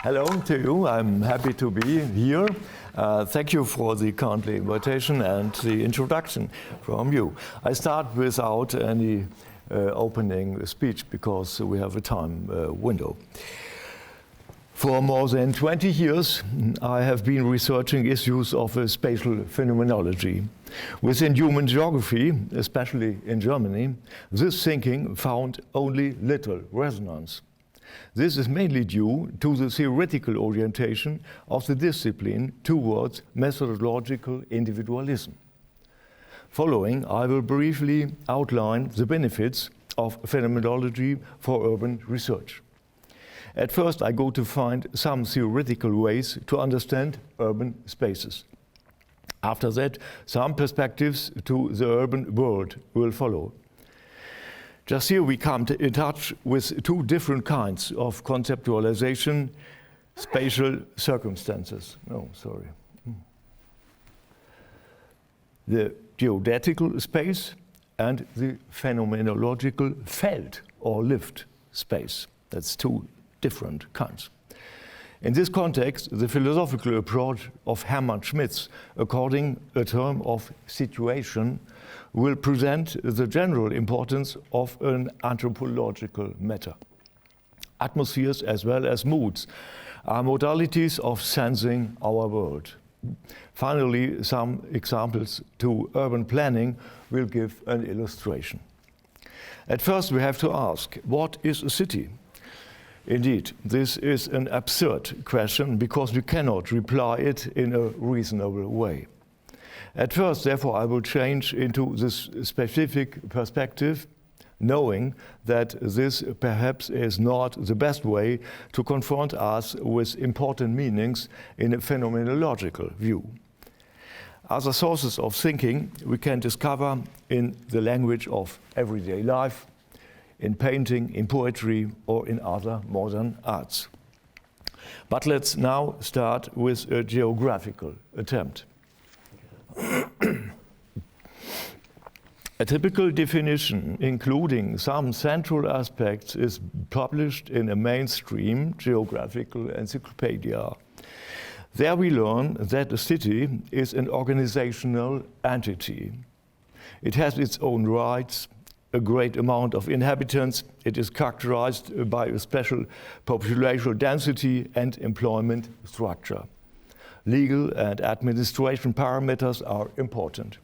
Hello to you. I'm happy to be here. Thank you for the kindly invitation and the introduction from you. I start without any opening speech because we have a time window. For more than 20 years, I have been researching issues of spatial phenomenology. Within human geography, especially in Germany, this thinking found only little resonance. This is mainly due to the theoretical orientation of the discipline towards methodological individualism. Following, I will briefly outline the benefits of phenomenology for urban research. At first, I go to find some theoretical ways to understand urban spaces. After that, some perspectives to the urban world will follow. Just here we come in touch with two different kinds of conceptualization, spatial circumstances. The geodetical space and the phenomenological Feld or lived space. That's two different kinds. In this context, the philosophical approach of Hermann Schmidt's, according a term of situation, will present the general importance of an anthropological matter. Atmospheres as well as moods are modalities of sensing our world. Finally, some examples to urban planning will give an illustration. At first, we have to ask, what is a city? Indeed, this is an absurd question because we cannot reply it in a reasonable way. At first, therefore, I will change into this specific perspective, knowing that this perhaps is not the best way to confront us with important meanings in a phenomenological view. Other sources of thinking we can discover in the language of everyday life, in painting, in poetry, or in other modern arts. But let's now start with a geographical attempt. A typical definition, including some central aspects, is published in a mainstream geographical encyclopedia. There we learn that a city is an organizational entity. It has its own rights, a great amount of inhabitants. It is characterized by a special population density and employment structure. Legal and administration parameters are important.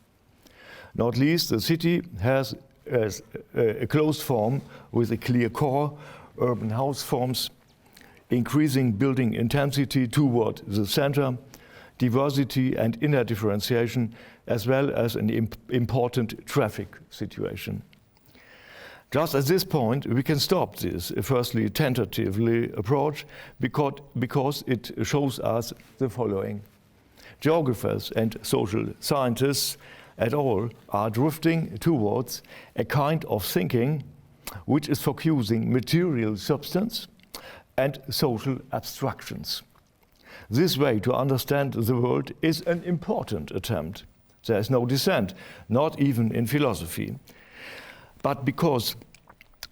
Not least, the city has a closed form with a clear core, urban house forms, increasing building intensity toward the center, diversity and inner differentiation, as well as an important traffic situation. Just at this point, we can stop this, firstly tentatively approach, because it shows us the following. Geographers and social scientists at all are drifting towards a kind of thinking which is focusing material substance and social abstractions. This way to understand the world is an important attempt. There is no dissent, not even in philosophy. But because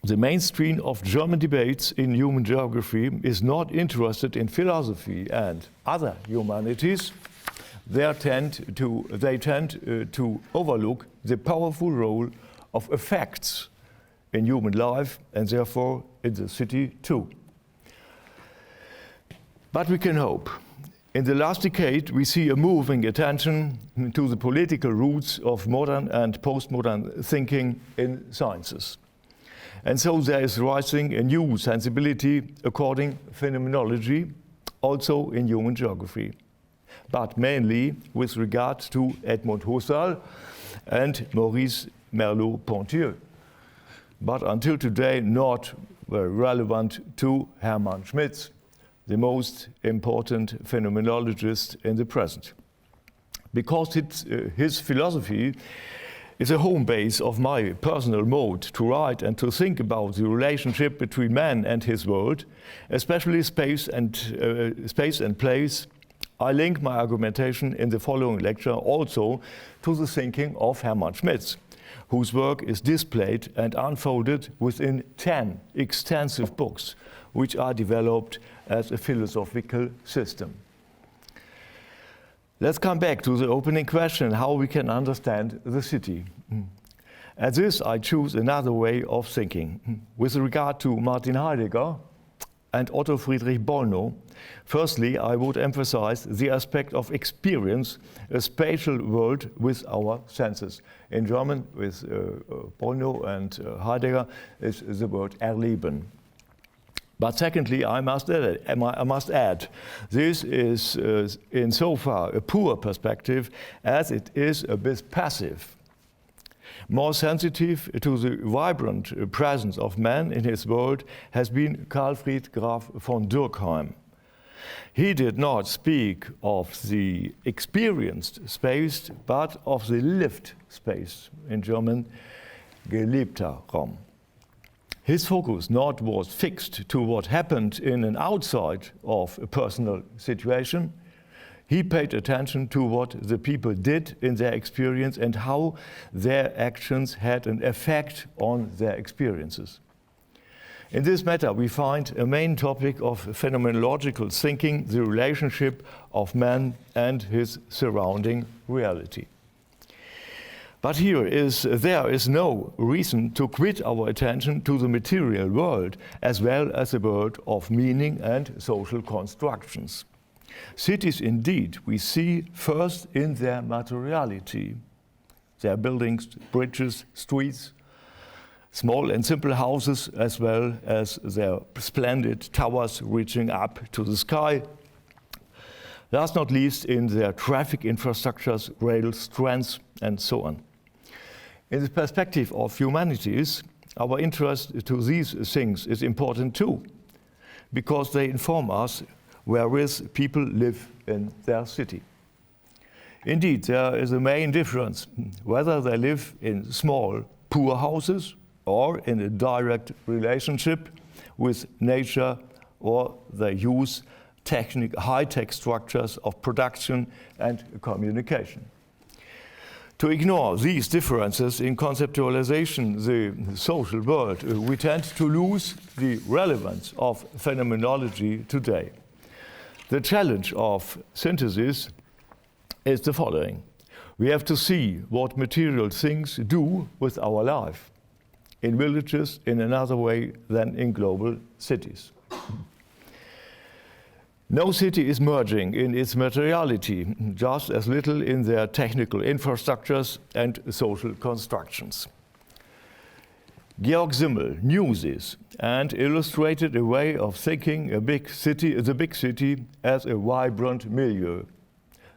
the mainstream of German debates in human geography is not interested in philosophy and other humanities, they tend to overlook the powerful role of affects in human life and therefore in the city too. But we can hope. In the last decade, we see a moving attention to the political roots of modern and postmodern thinking in sciences. And so there is rising a new sensibility according phenomenology, also in human geography, but mainly with regard to Edmond Husserl and Maurice Merleau-Ponty, but until today not very relevant to Hermann Schmidt, the most important phenomenologist in the present. Because his philosophy is a home base of my personal mode to write and to think about the relationship between man and his world, especially space and place, I link my argumentation in the following lecture also to the thinking of Hermann Schmidt, whose work is displayed and unfolded within 10 extensive books, which are developed as a philosophical system. Let's come back to the opening question, how we can understand the city. At this, I choose another way of thinking. With regard to Martin Heidegger and Otto Friedrich Bollnow, firstly, I would emphasize the aspect of experience, a spatial world with our senses. In German, with Bollnow and Heidegger, is the word erleben. But secondly, I must add, this is insofar a poor perspective as it is a bit passive. More sensitive to the vibrant presence of man in his world has been Carlfried Graf von Durkheim. He did not speak of the experienced space, but of the lived space, in German, gelebter Raum. His focus not was fixed to what happened in and outside of a personal situation. He paid attention to what the people did in their experience and how their actions had an effect on their experiences. In this matter, we find a main topic of phenomenological thinking, the relationship of man and his surrounding reality. But there is no reason to quit our attention to the material world as well as the world of meaning and social constructions. Cities, indeed, we see first in their materiality. Their buildings, bridges, streets, small and simple houses, as well as their splendid towers reaching up to the sky. Last not least in their traffic infrastructures, rails, trams, and so on. In the perspective of humanities, our interest to these things is important too, because they inform us whereas people live in their city. Indeed, there is a main difference whether they live in small, poor houses or in a direct relationship with nature, or they use high-tech structures of production and communication. To ignore these differences in conceptualization, the social world, we tend to lose the relevance of phenomenology today. The challenge of synthesis is the following. We have to see what material things do with our life in villages in another way than in global cities. No city is merging in its materiality, just as little in their technical infrastructures and social constructions. Georg Simmel knew this and illustrated a way of thinking the big city as a vibrant milieu.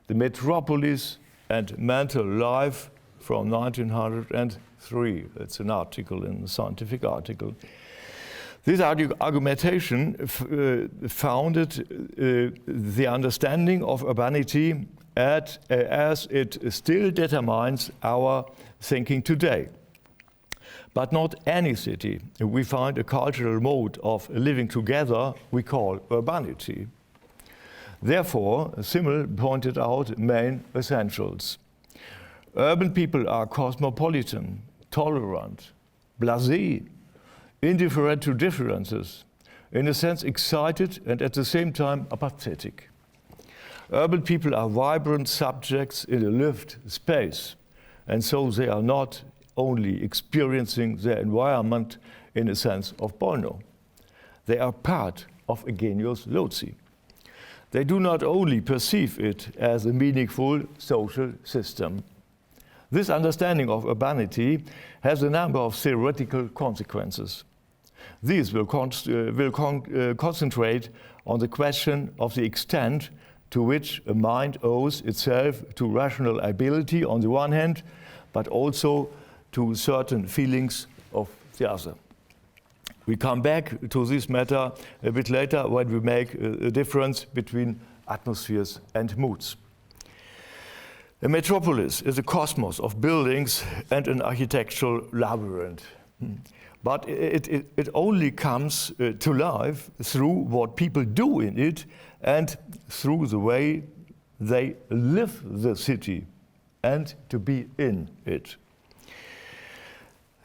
The metropolis and mental life from 1903. It's an article in a scientific article. This argumentation founded the understanding of urbanity as it still determines our thinking today. But not any city. We find a cultural mode of living together we call urbanity. Therefore, Simmel pointed out main essentials. Urban people are cosmopolitan, tolerant, blasé, indifferent to differences, in a sense excited and at the same time apathetic. Urban people are vibrant subjects in a lived space, and so they are not only experiencing their environment in a sense of Bollnow. They are part of a genius loci. They do not only perceive it as a meaningful social system. This understanding of urbanity has a number of theoretical consequences. These will concentrate on the question of the extent to which a mind owes itself to rational ability on the one hand, but also to certain feelings of the other. We come back to this matter a bit later when we make a difference between atmospheres and moods. A metropolis is a cosmos of buildings and an architectural labyrinth. But it only comes to life through what people do in it and through the way they live the city and to be in it.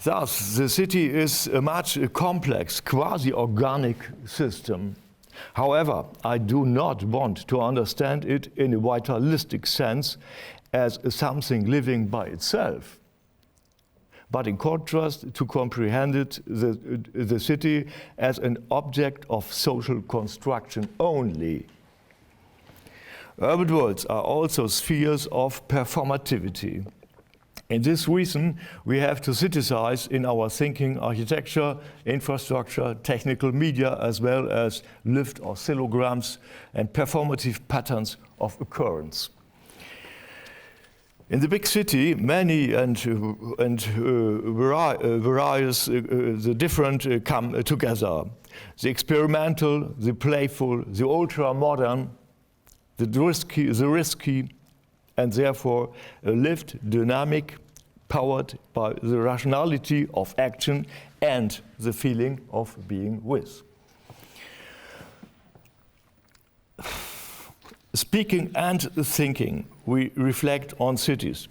Thus, the city is a much complex, quasi-organic system. However, I do not want to understand it in a vitalistic sense as something living by itself, but in contrast to comprehend it, the city as an object of social construction only. Urban worlds are also spheres of performativity. In this reason, we have to synthesize in our thinking architecture, infrastructure, technical media, as well as lived oscillograms and performative patterns of occurrence. In the big city, many and various, the different come together. The experimental, the playful, the ultra-modern, the risky, and therefore a lived dynamic powered by the rationality of action and the feeling of being with. Speaking and thinking, we reflect on cities.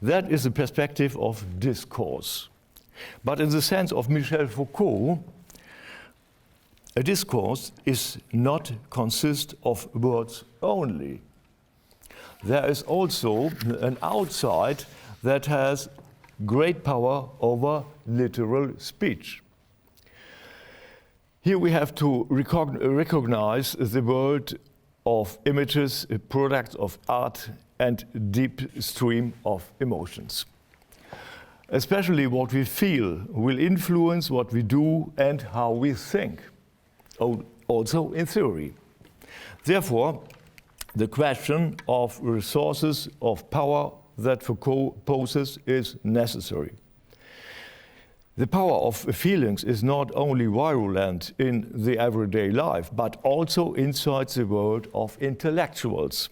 That is the perspective of discourse. But in the sense of Michel Foucault, a discourse is not consist of words only. There is also an outside that has great power over literal speech. Here we have to recognize the world of images, products of art, and deep stream of emotions. Especially what we feel will influence what we do and how we think, also in theory. Therefore, the question of resources of power that Foucault poses is necessary. The power of feelings is not only virulent in the everyday life, but also inside the world of intellectuals.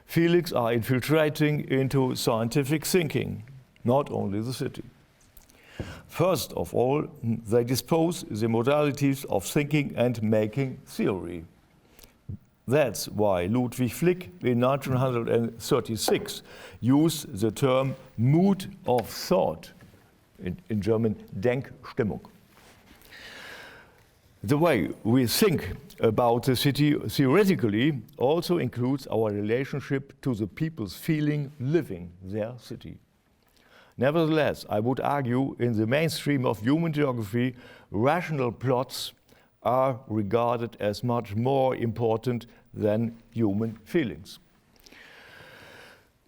Feelings are infiltrating into scientific thinking, not only the city. First of all, they dispose the modalities of thinking and making theory. That's why Ludwig Flick in 1936 used the term mood of thought, in German Denkstimmung. The way we think about the city theoretically also includes our relationship to the people's feeling living their city. Nevertheless, I would argue in the mainstream of human geography, rational plots are regarded as much more important than human feelings.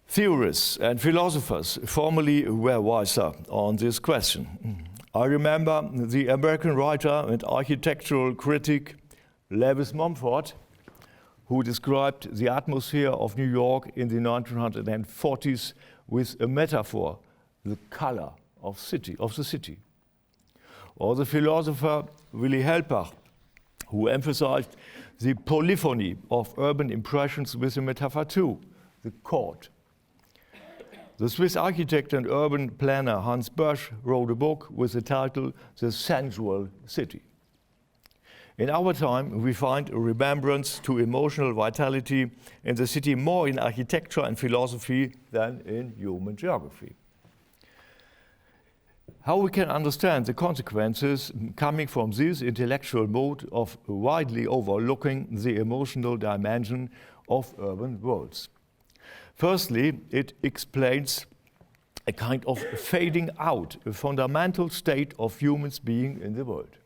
Theorists and philosophers formerly were wiser on this question. I remember the American writer and architectural critic Lewis Mumford, who described the atmosphere of New York in the 1940s with a metaphor, the color of the city. Or the philosopher Willy Helpach, who emphasized the polyphony of urban impressions with a metaphor too, the court. The Swiss architect and urban planner Hans Boesch wrote a book with the title The Sensual City. In our time, we find a remembrance to emotional vitality in the city more in architecture and philosophy than in human geography. How we can understand the consequences coming from this intellectual mode of widely overlooking the emotional dimension of urban worlds. Firstly, it explains a kind of fading out, a fundamental state of humans being in the world.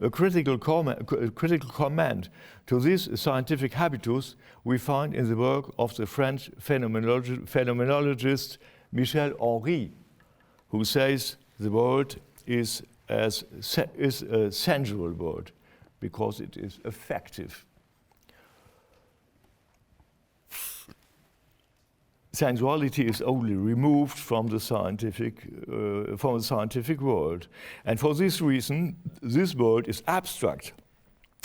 A critical comment to this scientific habitus we find in the work of the French phenomenologist Michel Henry, who says the world is a sensual world because it is affective. Sensuality is only removed from the scientific world, and for this reason, this world is abstract,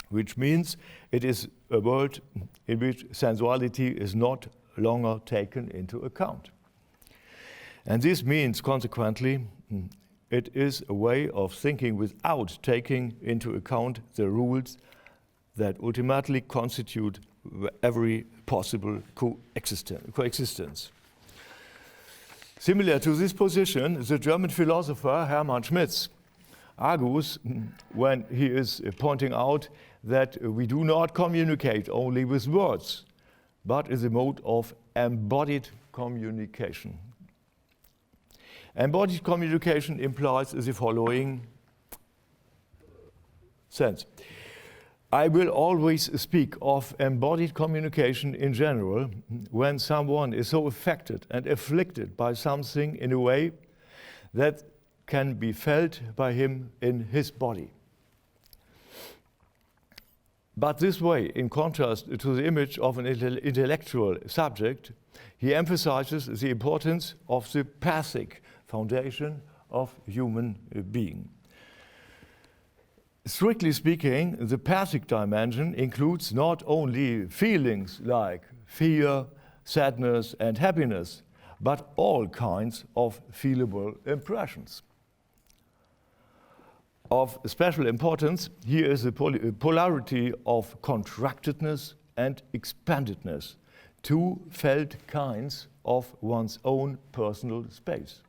which means it is a world in which sensuality is not longer taken into account. And this means, consequently, it is a way of thinking without taking into account the rules that ultimately constitute every possible coexistence. Similar to this position, the German philosopher Hermann Schmitz argues when he is pointing out that we do not communicate only with words, but is a mode of embodied communication. Embodied communication implies the following sense. I will always speak of embodied communication in general when someone is so affected and afflicted by something in a way that can be felt by him in his body. But this way, in contrast to the image of an intellectual subject, he emphasizes the importance of the pathic foundation of human being. Strictly speaking, the pathic dimension includes not only feelings like fear, sadness, and happiness, but all kinds of feelable impressions. Of special importance, here is the polarity of contractedness and expandedness, two felt kinds of one's own personal space.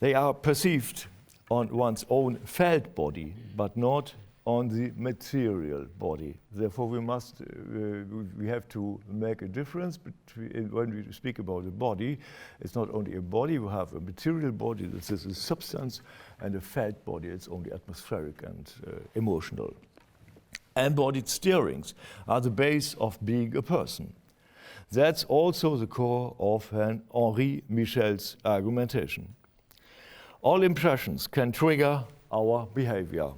They are perceived on one's own felt body, but not on the material body. Therefore, we have to make a difference between when we speak about a body. It's not only a body. We have a material body that is a substance, and a felt body. It's only atmospheric and emotional. Embodied steerings are the base of being a person. That's also the core of Henri Michel's argumentation. All impressions can trigger our behavior.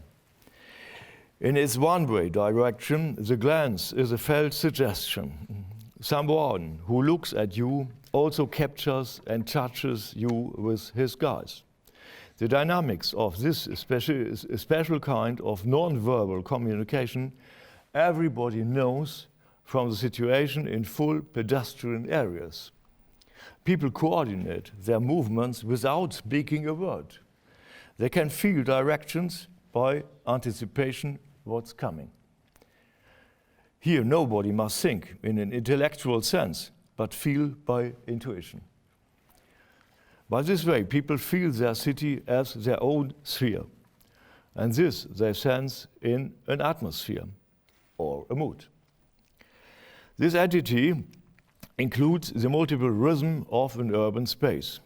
In its one-way direction, the glance is a felt suggestion. Someone who looks at you also captures and touches you with his gaze. The dynamics of this special kind of non-verbal communication everybody knows from the situation in full pedestrian areas. People coordinate their movements without speaking a word. They can feel directions by anticipation what's coming. Here, nobody must think in an intellectual sense, but feel by intuition. By this way, people feel their city as their own sphere, and this they sense in an atmosphere or a mood. This entity includes the multiple rhythm of an urban space.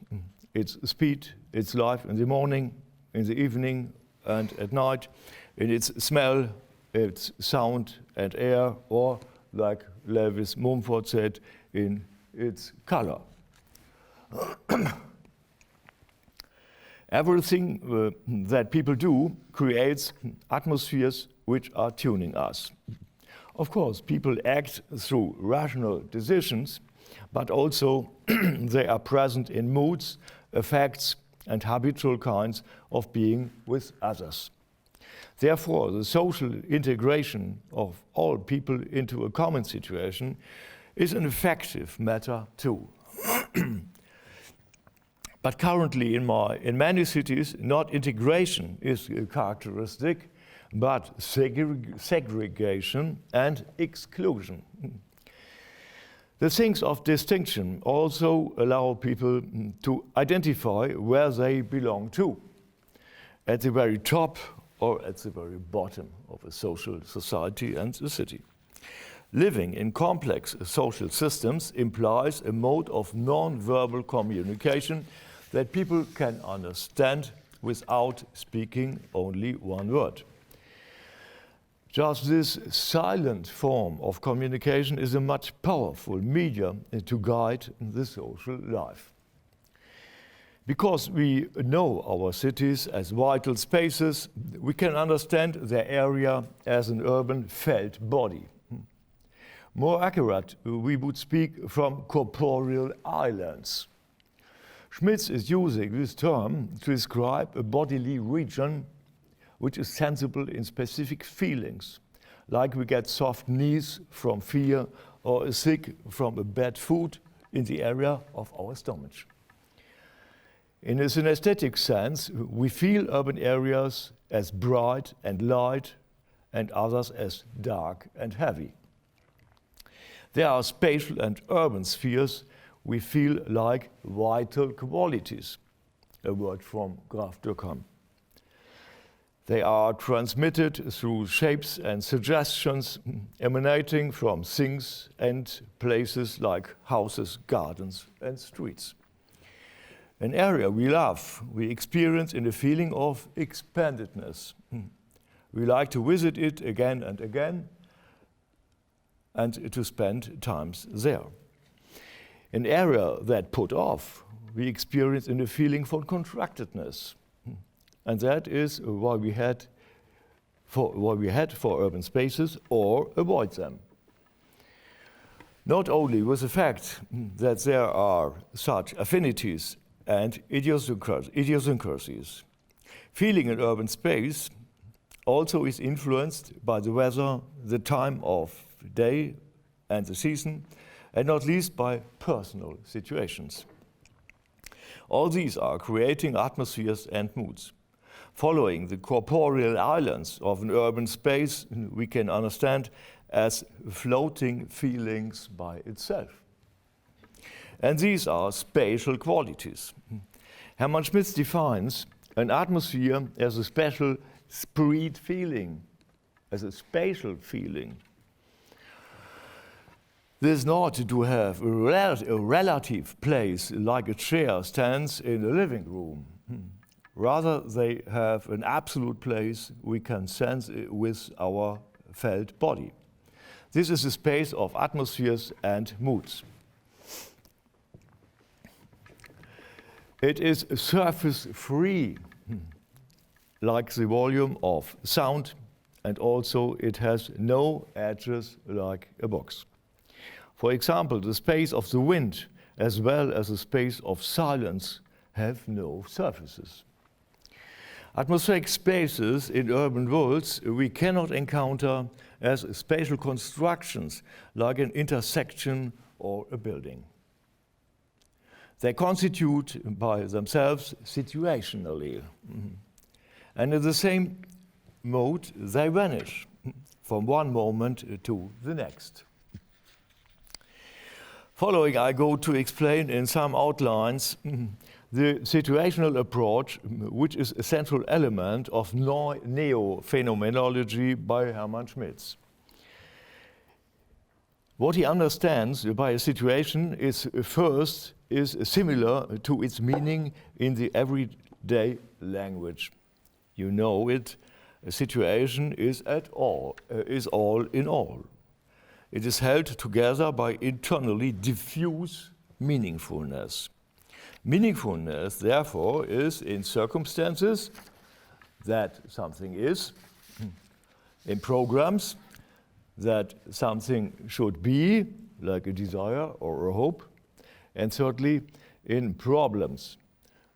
Its speed, its life in the morning, in the evening, and at night, in its smell, its sound and air, or, like Lewis Mumford said, in its color. Everything that people do creates atmospheres which are tuning us. Of course, people act through rational decisions, but also they are present in moods, affects, and habitual kinds of being with others. Therefore, the social integration of all people into a common situation is an effective matter too. But currently in many cities, not integration is a characteristic, but segregation and exclusion. The things of distinction also allow people to identify where they belong to, at the very top or at the very bottom of a social society and a city. Living in complex social systems implies a mode of non-verbal communication that people can understand without speaking only one word. Just this silent form of communication is a much powerful medium to guide the social life. Because we know our cities as vital spaces, we can understand their area as an urban felt body. More accurate, we would speak from corporeal islands. Schmitz is using this term to describe a bodily region which is sensible in specific feelings, like we get soft knees from fear or a sick from a bad food in the area of our stomach. In a synesthetic sense, we feel urban areas as bright and light and others as dark and heavy. There are spatial and urban spheres we feel like vital qualities, a word from Graf-Dürkheim. They are transmitted through shapes and suggestions emanating from things and places like houses, gardens, and streets. An area we love, we experience in a feeling of expandedness. We like to visit it again and again and to spend times there. An area that put off, we experience in a feeling for contractedness. And that is why we head for urban spaces or avoid them. Not only with the fact that there are such affinities and idiosyncrasies. Feeling an urban space also is influenced by the weather, the time of day and the season, and not least by personal situations. All these are creating atmospheres and moods. Following the corporeal islands of an urban space, we can understand as floating feelings by itself. And these are spatial qualities. Hermann Schmitz defines an atmosphere as a special spread feeling, as a spatial feeling. This is not to have a relative place like a chair stands in a living room. Rather, they have an absolute place we can sense with our felt body. This is a space of atmospheres and moods. It is surface-free, like the volume of sound, and also it has no edges like a box. For example, the space of the wind, as well as the space of silence, have no surfaces. Atmospheric spaces in urban worlds we cannot encounter as spatial constructions like an intersection or a building. They constitute by themselves situationally. And in the same mode, they vanish from one moment to the next. Following, I go to explain in some outlines the situational approach, which is a central element of neo-phenomenology by Hermann Schmitz. What he understands by a situation is first similar to its meaning in the everyday language. You know it. A situation is all in all. It is held together by internally diffuse meaningfulness. Meaningfulness, therefore, is in circumstances that something is, in programs that something should be, like a desire or a hope, and thirdly, in problems,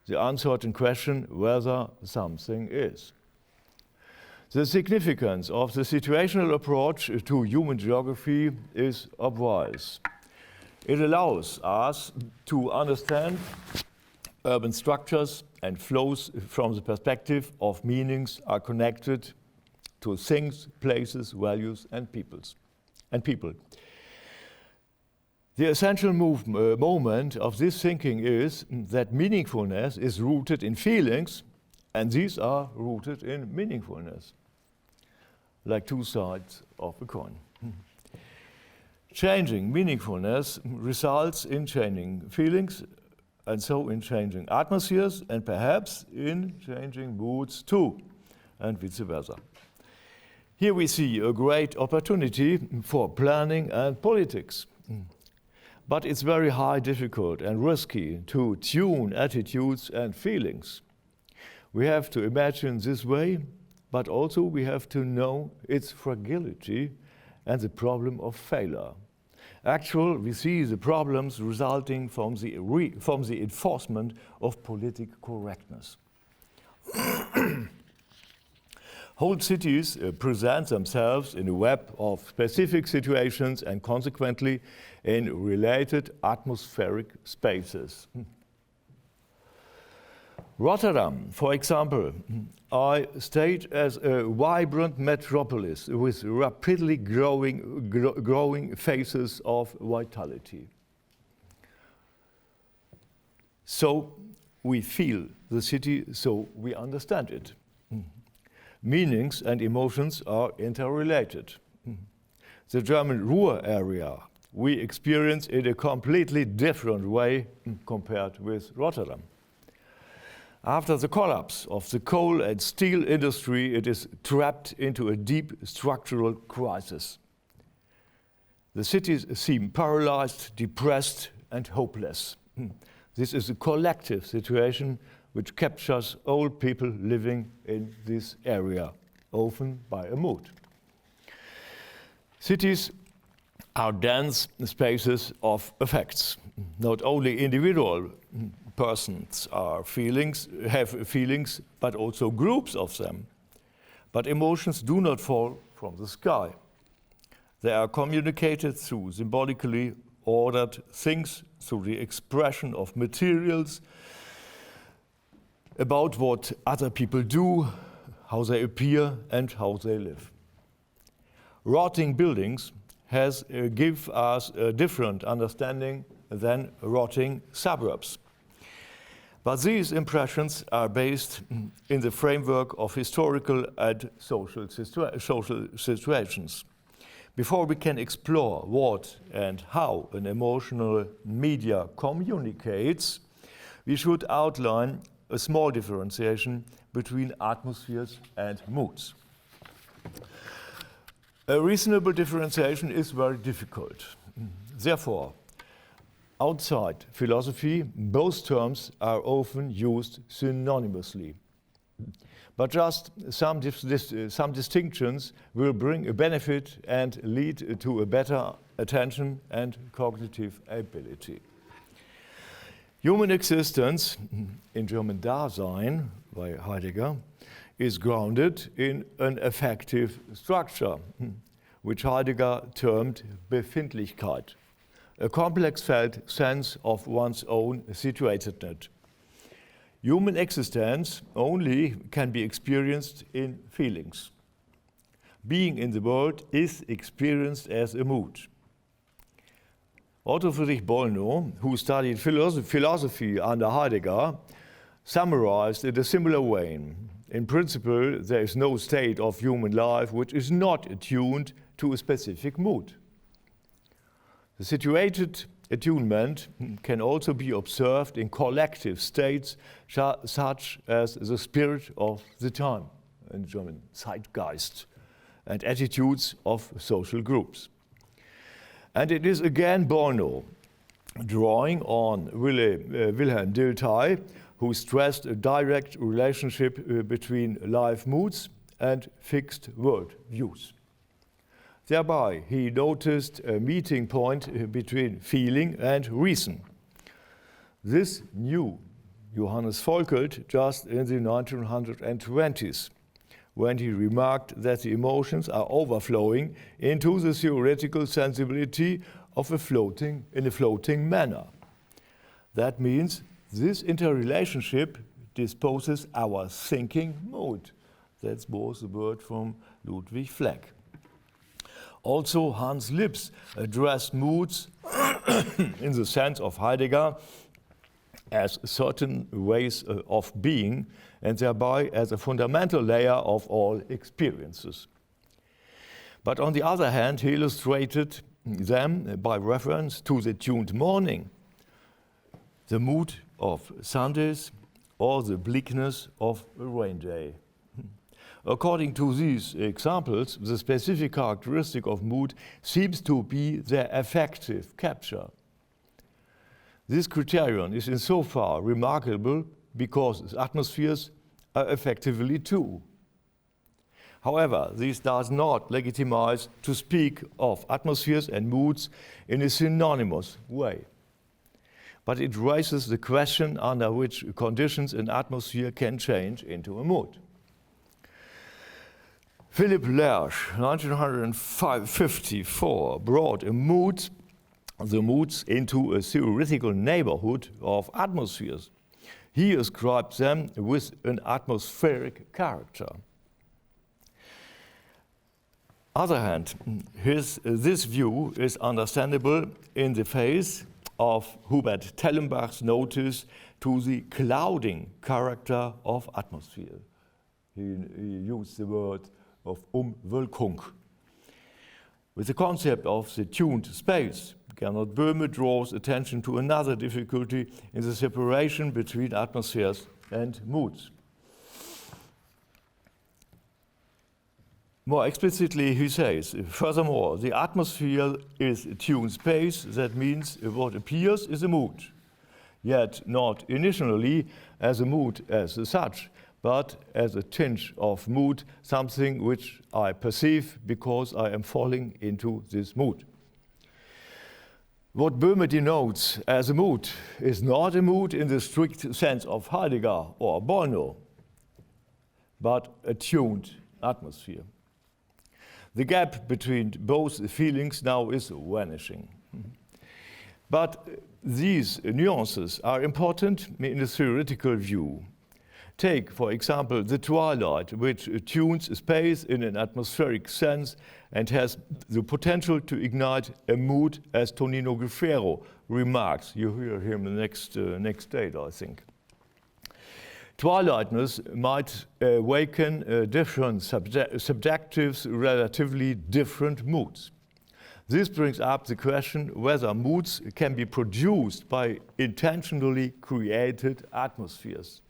the uncertain question whether something is. The significance of the situational approach to human geography is obvious. It allows us to understand urban structures and flows from the perspective of meanings are connected to things, places, values, and people. The essential moment of this thinking is that meaningfulness is rooted in feelings, and these are rooted in meaningfulness, like two sides of a coin. Changing meaningfulness results in changing feelings, and so in changing atmospheres, and perhaps in changing moods too, and vice versa. Here we see a great opportunity for planning and politics. But it's very difficult and risky to tune attitudes and feelings. We have to imagine this way, but also we have to know its fragility and the problem of failure. Actually, we see the problems resulting from the enforcement of political correctness. Whole cities present themselves in a web of specific situations and consequently in related atmospheric spaces. Rotterdam, for example, I state as a vibrant metropolis with rapidly growing phases of vitality. So we feel the city, so we understand it. Meanings and emotions are interrelated. The German Ruhr area we experience in a completely different way compared with Rotterdam. After the collapse of the coal and steel industry, it is trapped into a deep structural crisis. The cities seem paralyzed, depressed, and hopeless. This is a collective situation which captures all people living in this area, often by a mood. Cities are dense spaces of affects. Not only individual persons have feelings, but also groups of them. But emotions do not fall from the sky. They are communicated through symbolically ordered things, through the expression of materials, about what other people do, how they appear, and how they live. Rotting buildings give us a different understanding than rotting suburbs. But these impressions are based in the framework of historical and social situations. Before we can explore what and how an emotional media communicates, we should outline a small differentiation between atmospheres and moods. A reasonable differentiation is very difficult. Therefore, outside philosophy, both terms are often used synonymously. But just some distinctions will bring a benefit and lead to a better attention and cognitive ability. Human existence, in German Dasein by Heidegger, is grounded in an affective structure, which Heidegger termed Befindlichkeit, a complex felt sense of one's own situatedness. Human existence only can be experienced in feelings. Being in the world is experienced as a mood. Otto Friedrich Bollnow, who studied philosophy under Heidegger, summarized it a similar way. In principle, there is no state of human life which is not attuned to a specific mood. The situated attunement can also be observed in collective states such as the spirit of the time, in German Zeitgeist, and attitudes of social groups. And it is again Bollnow, drawing on Wilhelm Dilthey, who stressed a direct relationship between life moods and fixed world views. Thereby, he noticed a meeting point between feeling and reason. This knew Johannes Volkelt just in the 1920s, when he remarked that the emotions are overflowing into the theoretical sensibility of a floating manner. That means this interrelationship disposes our thinking mode. That was the word from Ludwig Fleck. Also, Hans Lips addressed moods in the sense of Heidegger as certain ways of being, and thereby as a fundamental layer of all experiences. But on the other hand, he illustrated them by reference to the tuned morning, the mood of Sundays, or the bleakness of a rain day. According to these examples, the specific characteristic of mood seems to be their affective capture. This criterion is insofar remarkable because atmospheres are affectively too. However, this does not legitimize to speak of atmospheres and moods in a synonymous way. But it raises the question under which conditions an atmosphere can change into a mood. Philipp Lersch, 1954, brought the moods into a theoretical neighborhood of atmospheres. He ascribed them with an atmospheric character. On the other hand, this view is understandable in the face of Hubert Tellenbach's notice to the clouding character of atmosphere. He used the word of Umwölkung. With the concept of the tuned space, Gernot Böhme draws attention to another difficulty in the separation between atmospheres and moods. More explicitly, he says, furthermore, the atmosphere is a tuned space. That means what appears is a mood, yet not initially as a mood as such, but as a tinge of mood, something which I perceive because I am falling into this mood. What Böhme denotes as a mood is not a mood in the strict sense of Heidegger or Bono, but a tuned atmosphere. The gap between both feelings now is vanishing. But these nuances are important in a theoretical view. Take, for example, the twilight, which tunes space in an atmospheric sense and has the potential to ignite a mood, as Tonino Guerrero remarks. You hear him the next date, I think. Twilightness might awaken different subjectives, relatively different moods. This brings up the question whether moods can be produced by intentionally created atmospheres.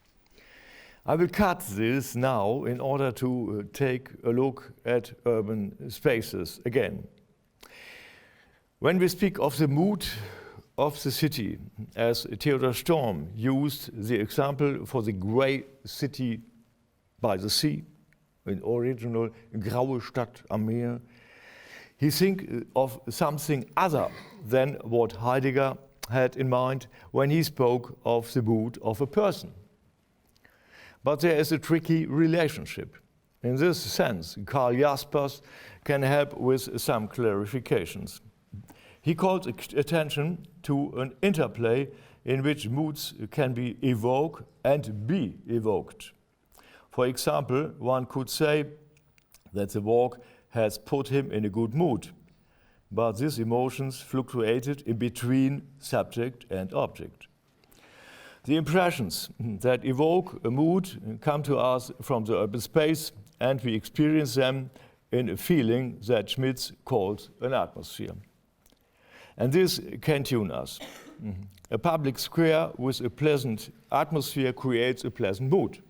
I will cut this now in order to take a look at urban spaces again. When we speak of the mood of the city, as Theodor Storm used the example for the grey city by the sea, in original Graue Stadt am Meer, he thinks of something other than what Heidegger had in mind when he spoke of the mood of a person. But there is a tricky relationship. In this sense, Karl Jaspers can help with some clarifications. He called attention to an interplay in which moods can be evoked and be evoked. For example, one could say that the walk has put him in a good mood, but these emotions fluctuated in between subject and object. The impressions that evoke a mood come to us from the urban space, and we experience them in a feeling that Schmitz calls an atmosphere. And this can tune us. A public square with a pleasant atmosphere creates a pleasant mood.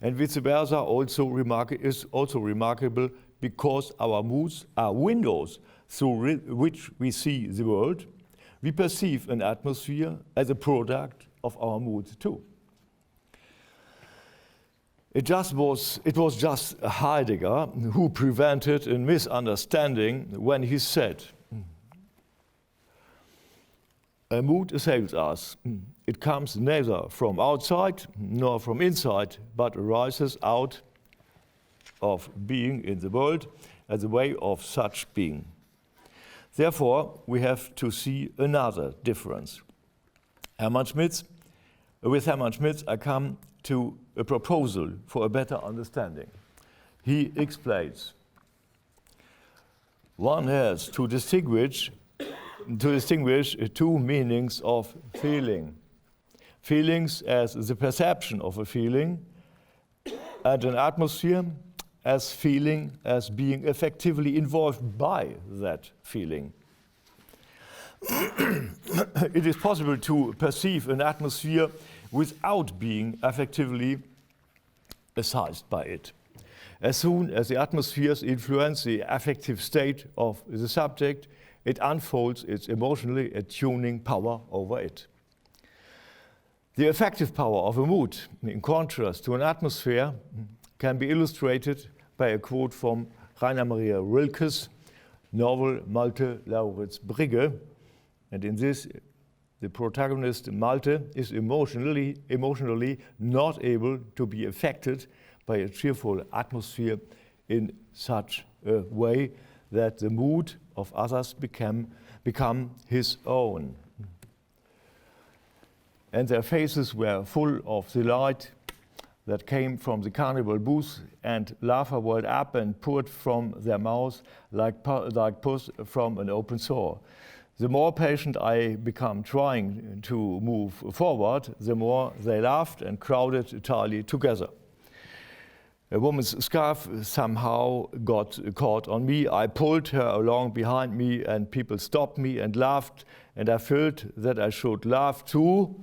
And vice versa is also remarkable because our moods are windows through which we see the world. We perceive an atmosphere as a product of our moods too. It was just Heidegger who prevented a misunderstanding when he said, a mood assails us. It comes neither from outside nor from inside, but arises out of being in the world as a way of such being. Therefore, we have to see another difference. With Hermann Schmitz, I come to a proposal for a better understanding. He explains, one has to distinguish two meanings of feeling. Feelings as the perception of a feeling, and an atmosphere as feeling as being effectively involved by that feeling. It is possible to perceive an atmosphere without being affectively seized by it. As soon as the atmospheres influence the affective state of the subject, it unfolds its emotionally attuning power over it. The affective power of a mood, in contrast to an atmosphere, can be illustrated by a quote from Rainer Maria Rilke's novel Malte Lauritz Brigge. And in this, the protagonist Malte is emotionally not able to be affected by a cheerful atmosphere in such a way that the mood of others become his own. And their faces were full of the light that came from the carnival booth, and laughter welled up and poured from their mouths like pus from an open sore. The more patient I become trying to move forward, the more they laughed and crowded entirely together. A woman's scarf somehow got caught on me. I pulled her along behind me and people stopped me and laughed, and I felt that I should laugh too,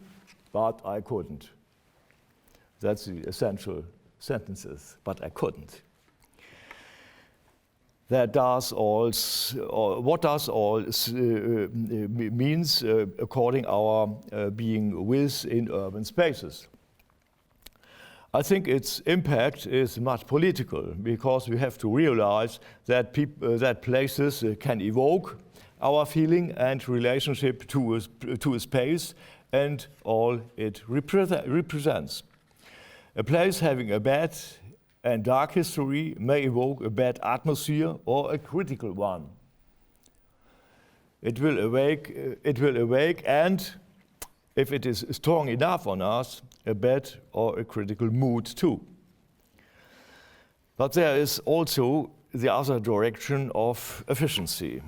but I couldn't. That's the essential sentences, but I couldn't. That does all, what does all means according our being with in urban spaces? I think its impact is much political because we have to realize that that places can evoke our feeling and relationship to a space and all it represents. A place having a bad and dark history may evoke a bad atmosphere or a critical one. It will awake, and if it is strong enough on us, a bad or a critical mood too. But there is also the other direction of efficiency.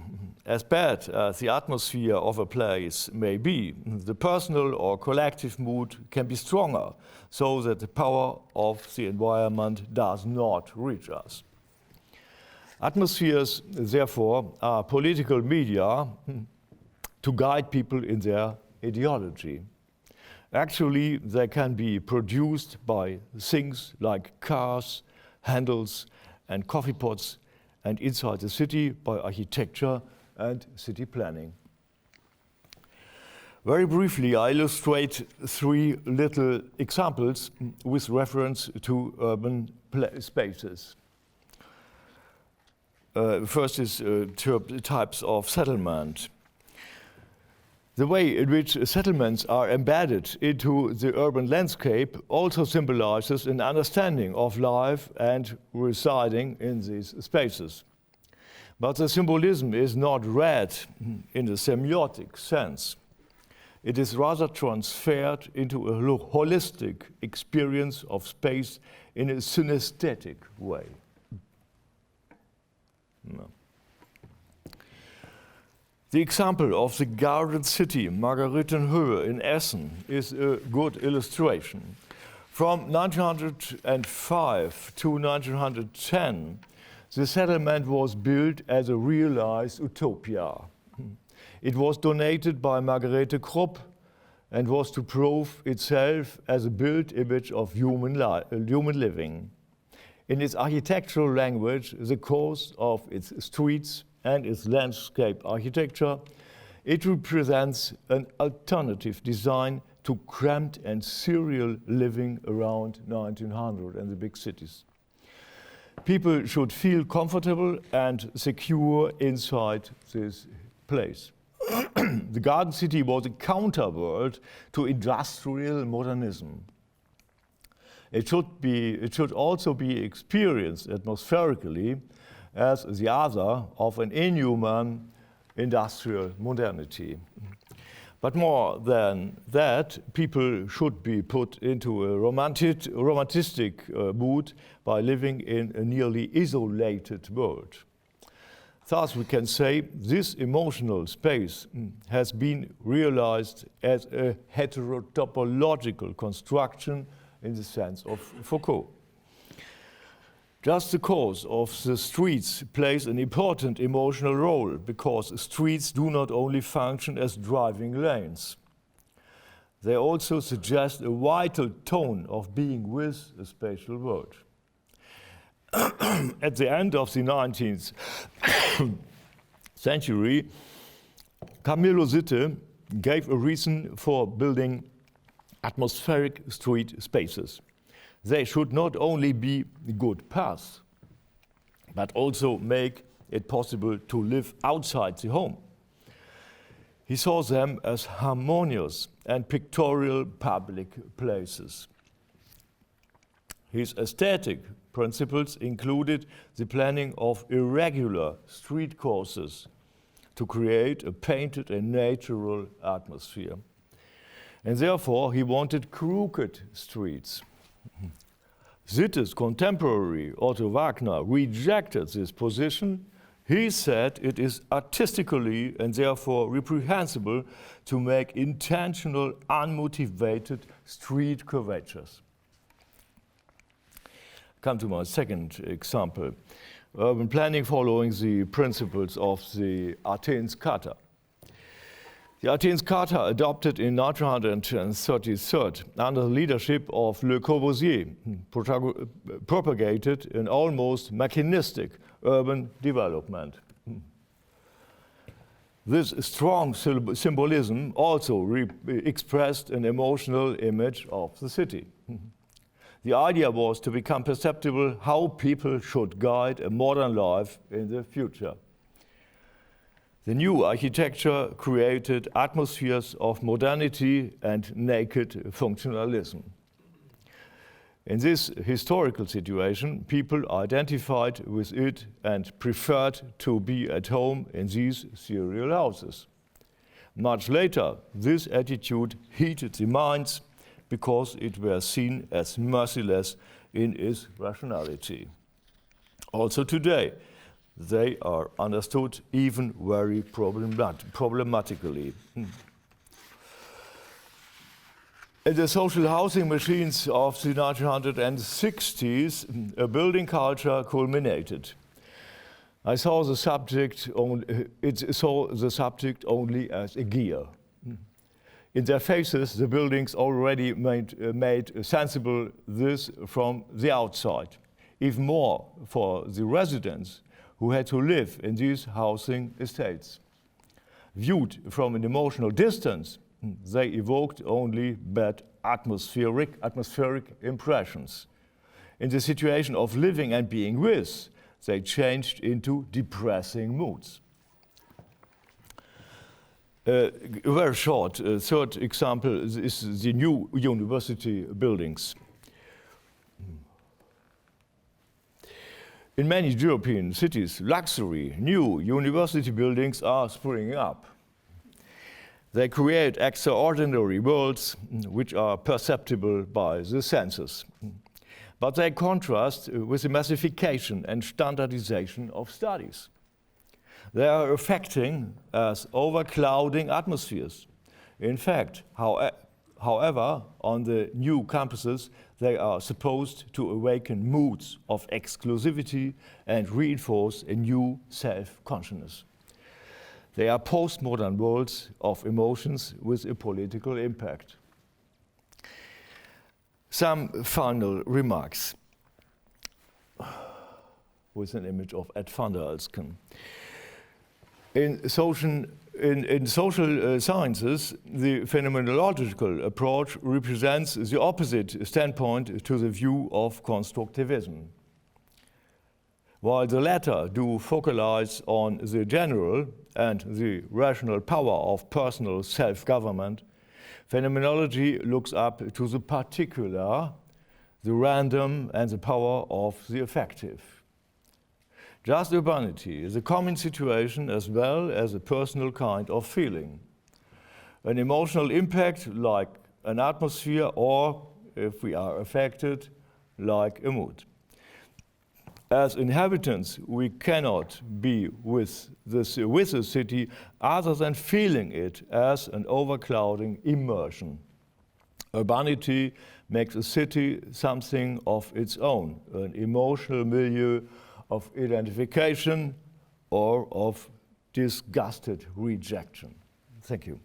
As bad as the atmosphere of a place may be, the personal or collective mood can be stronger, so that the power of the environment does not reach us. Atmospheres, therefore, are political media to guide people in their ideology. Actually, they can be produced by things like cars, handles, and coffee pots, and inside the city by architecture and city planning. Very briefly, I illustrate three little examples with reference to urban spaces. First is types of settlement. The way in which settlements are embedded into the urban landscape also symbolizes an understanding of life and residing in these spaces. But the symbolism is not read in the semiotic sense. It is rather transferred into a holistic experience of space in a synesthetic way. No. The example of the Garden City, Margaretenhöhe in Essen, is a good illustration. From 1905 to 1910, the settlement was built as a realized utopia. It was donated by Margarete Krupp and was to prove itself as a built image of human living. In its architectural language, the course of its streets and its landscape architecture, it represents an alternative design to cramped and serial living around 1900 in the big cities. People should feel comfortable and secure inside this place. The Garden City was a counterworld to industrial modernism. It should also be experienced atmospherically as the other of an inhuman industrial modernity. But more than that, people should be put into a romantic mood by living in a nearly isolated world. Thus, we can say this emotional space has been realized as a heterotopological construction in the sense of Foucault. Just the course of the streets plays an important emotional role because streets do not only function as driving lanes. They also suggest a vital tone of being with a spatial world. At the end of the 19th century, Camillo Sitte gave a reason for building atmospheric street spaces. They should not only be good paths, but also make it possible to live outside the home. He saw them as harmonious and pictorial public places. His aesthetic principles included the planning of irregular street courses to create a painted and natural atmosphere. And therefore, he wanted crooked streets. Sitte's contemporary Otto Wagner rejected this position. He said it is artistically and therefore reprehensible to make intentional, unmotivated street curvatures. Come to my second example. Urban planning following the principles of the Athens Charta. The Athens Charta, adopted in 1933 under the leadership of Le Corbusier, propagated an almost mechanistic urban development. This strong symbolism also expressed an emotional image of the city. The idea was to become perceptible how people should guide a modern life in the future. The new architecture created atmospheres of modernity and naked functionalism. In this historical situation, people identified with it and preferred to be at home in these serial houses. Much later, this attitude heated the minds because it was seen as merciless in its rationality. Also today, they are understood even very problematically. In the social housing machines of the 1960s, a building culture culminated. I saw the subject only as a gear. In their faces, the buildings already made sensible this from the outside. Even more for the residents who had to live in these housing estates. Viewed from an emotional distance, they evoked only bad atmospheric impressions. In the situation of living and being with, they changed into depressing moods. Very short, third example is the new university buildings. In many European cities, luxury, new university buildings are springing up. They create extraordinary worlds which are perceptible by the senses. But they contrast with the massification and standardization of studies. They are affecting as overclouding atmospheres. In fact, however, on the new campuses, they are supposed to awaken moods of exclusivity and reinforce a new self-consciousness. They are postmodern worlds of emotions with a political impact. Some final remarks with an image of Ed van der Elsken. In social sciences, the phenomenological approach represents the opposite standpoint to the view of constructivism. While the latter do focalize on the general and the rational power of personal self-government, phenomenology looks up to the particular, the random, and the power of the affective. Just urbanity is a common situation as well as a personal kind of feeling. An emotional impact like an atmosphere, or, if we are affected, like a mood. As inhabitants, we cannot be with the city other than feeling it as an overclouding immersion. Urbanity makes a city something of its own, an emotional milieu of identification or of disgusted rejection. Thank you.